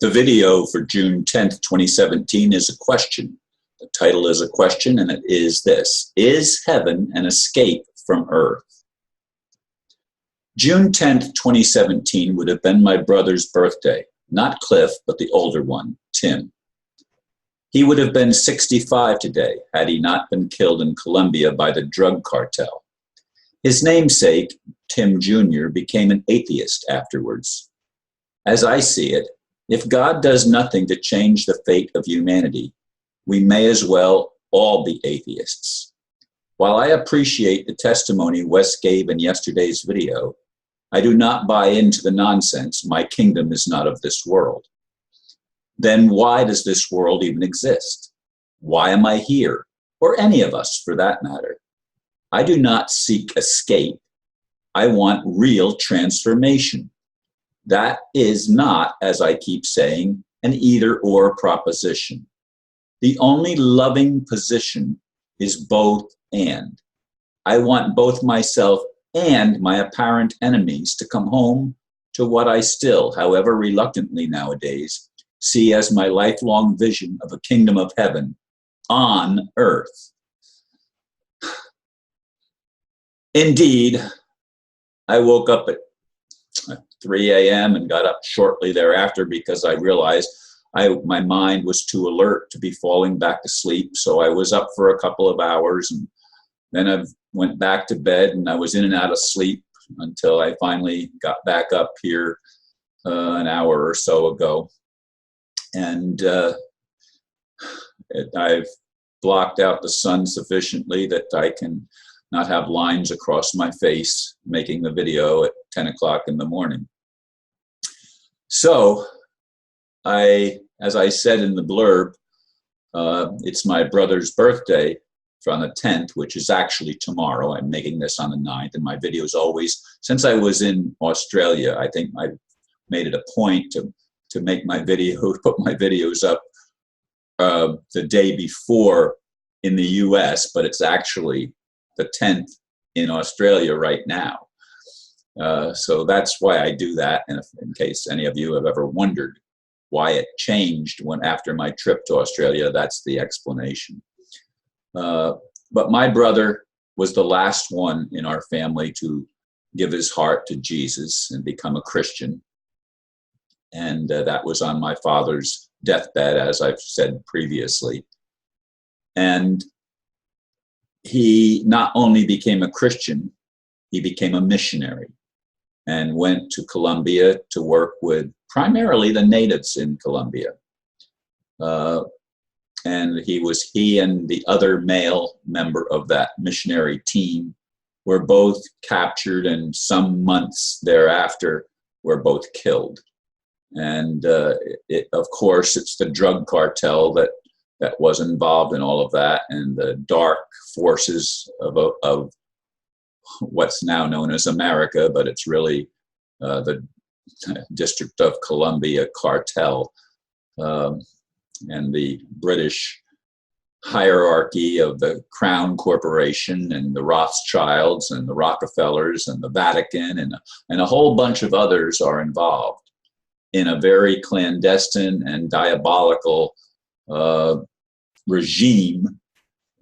The video for June 10th, 2017 is a question. The title is a question, and it is this: Is heaven an escape from earth? June 10th, 2017 would have been my brother's birthday. Not Cliff, but the older one, Tim. He would have been 65 today had he not been killed in Colombia by the drug cartel. His namesake, Tim Jr., became an atheist afterwards. As I see it, if God does nothing to change the fate of humanity, we may as well all be atheists. While I appreciate the testimony Wes gave in yesterday's video, I do not buy into the nonsense, "My kingdom is not of this world." Then why does this world even exist? Why am I here? Or any of us, for that matter? I do not seek escape. I want real transformation. That is not, as I keep saying, an either-or proposition. The only loving position is both and. I want both myself and my apparent enemies to come home to what I still, however reluctantly nowadays, see as my lifelong vision of a kingdom of heaven on earth. Indeed, I woke up at 3 a.m. and got up shortly thereafter because I realized my mind was too alert to be falling back to sleep. So I was up for a couple of hours, and then I went back to bed, and I was in and out of sleep until I finally got back up here an hour or so ago. And I've blocked out the sun sufficiently that I can not have lines across my face making the video at 10 o'clock in the morning. So, as I said in the blurb, it's my brother's birthday on the 10th, which is actually tomorrow. I'm making this on the 9th, and my videos always, since I was in Australia, I think I made it a point to make my video, put my videos up the day before in the US, but it's actually the 10th in Australia right now. So that's why I do that, and in case any of you have ever wondered why it changed after my trip to Australia, that's the explanation. But my brother was the last one in our family to give his heart to Jesus and become a Christian. And that was on my father's deathbed, as I've said previously. And he not only became a Christian, he became a missionary and went to Colombia to work with primarily the natives in Colombia. And he and the other male member of that missionary team were both captured, and some months thereafter were both killed. And of course, it's the drug cartel that was involved in all of that, and the dark forces of what's now known as America, but it's really the District of Columbia cartel, and the British hierarchy of the Crown Corporation and the Rothschilds and the Rockefellers and the Vatican and a whole bunch of others are involved in a very clandestine and diabolical regime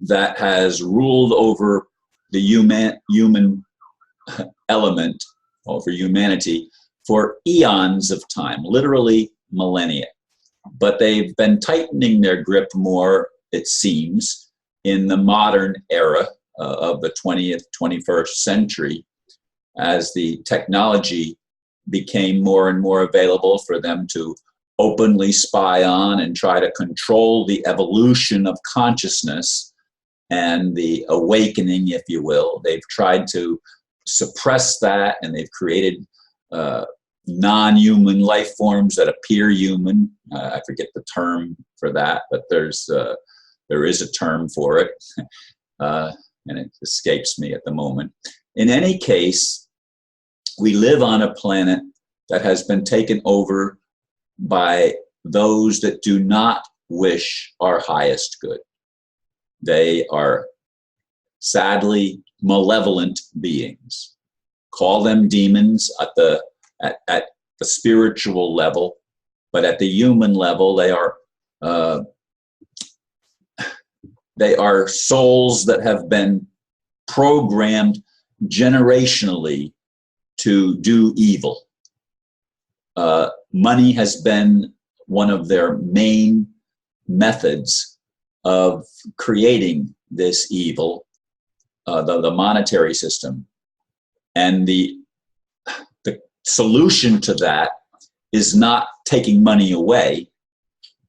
that has ruled over the human element, over humanity, for eons of time, literally millennia. But they've been tightening their grip more, it seems, in the modern era of the 20th, 21st century, as the technology became more and more available for them to openly spy on and try to control the evolution of consciousness and the awakening, if you will. They've tried to suppress that, and they've created non-human life forms that appear human. I forget the term for that, but there is a term for it, and it escapes me at the moment. In any case, we live on a planet that has been taken over by those that do not wish our highest good. They are sadly malevolent beings. Call them demons at the spiritual level, But at the human level, they are souls that have been programmed generationally to do evil. Money has been one of their main methods of creating this evil, the monetary system. And the solution to that is not taking money away.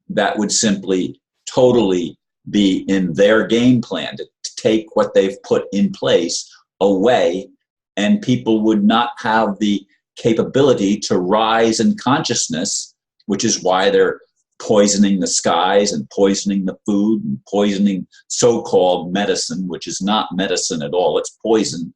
That would simply totally be in their game plan to take what they've put in place away, and people would not have the capability to rise in consciousness, which is why they're poisoning the skies and poisoning the food and poisoning so-called medicine, which is not medicine at all, it's poison,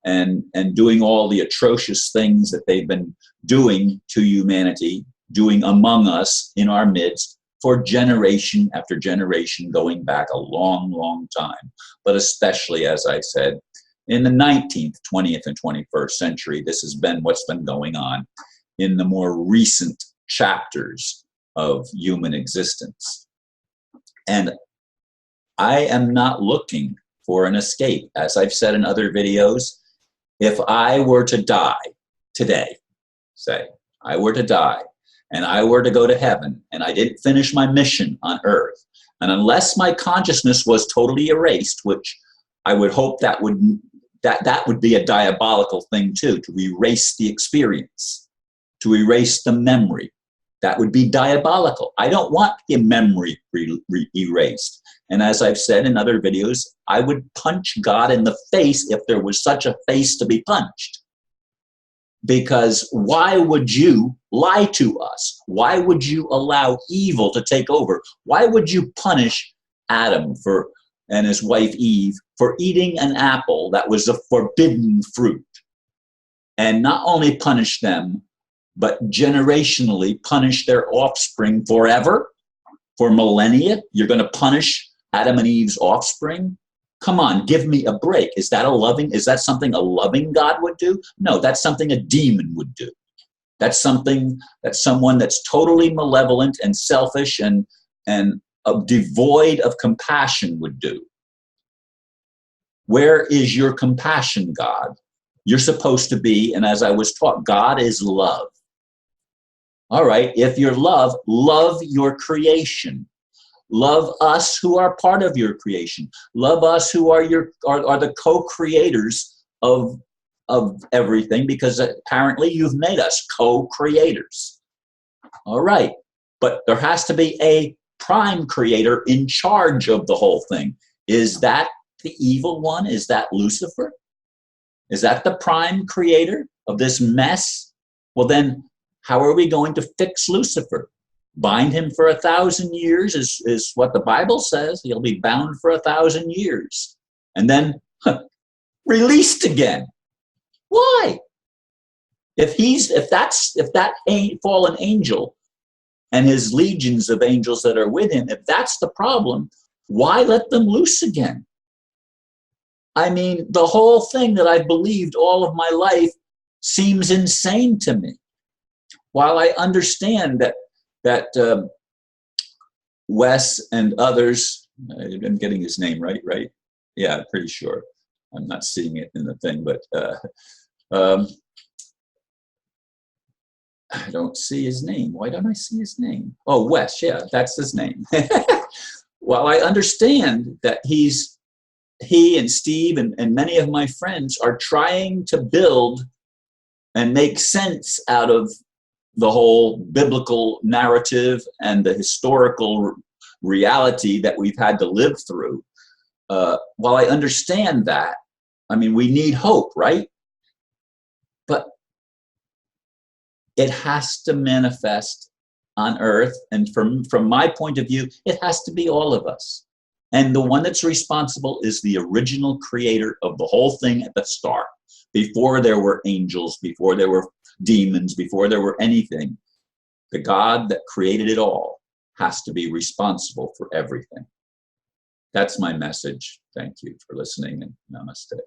and doing all the atrocious things that they've been doing to humanity, doing among us in our midst for generation after generation, going back a long, long time. But especially, as I said, in the 19th, 20th, and 21st century, this has been what's been going on in the more recent chapters of human existence. And I am not looking for an escape. As I've said in other videos, if I were to die today, say, I were to die, and I were to go to heaven, and I didn't finish my mission on earth, and unless my consciousness was totally erased, which I would hope that would be a diabolical thing too, to erase the experience, to erase the memory. That would be diabolical. I don't want the memory erased. And as I've said in other videos, I would punch God in the face if there was such a face to be punched. Because why would you lie to us? Why would you allow evil to take over? Why would you punish Adam and his wife Eve for eating an apple that was a forbidden fruit? And not only punish them, but generationally punish their offspring forever, for millennia. You're going to punish Adam and Eve's offspring? Come on, give me a break. Is that something a loving God would do? No, that's something a demon would do. That's something that someone that's totally malevolent and selfish and devoid of compassion would do. Where is your compassion, God? You're supposed to be, and as I was taught, God is love. All right, if you're love your creation. Love us who are part of your creation. Love us who are the co-creators of everything, because apparently you've made us co-creators. All right, but there has to be a prime creator in charge of the whole thing. Is that the evil one? Is that Lucifer? Is that the prime creator of this mess? Well, then how are we going to fix Lucifer? Bind him for 1,000 years is what the Bible says. He'll be bound for 1,000 years. And then released again. Why? If that fallen angel and his legions of angels that are with him, if that's the problem, why let them loose again? I mean, the whole thing that I've believed all of my life seems insane to me. While I understand that Wes and others, I'm getting his name right? Yeah, I'm pretty sure. I'm not seeing it in the thing, but I don't see his name. Why don't I see his name? Oh, Wes, yeah, that's his name. While I understand that he and Steve and many of my friends are trying to build and make sense out of the whole biblical narrative and the historical reality that we've had to live through. While I understand that, I mean, we need hope, right? But it has to manifest on earth. And from my point of view, it has to be all of us. And the one that's responsible is the original creator of the whole thing at the start. Before there were angels, before there were demons, before there were anything, the God that created it all has to be responsible for everything. That's my message. Thank you for listening, and namaste.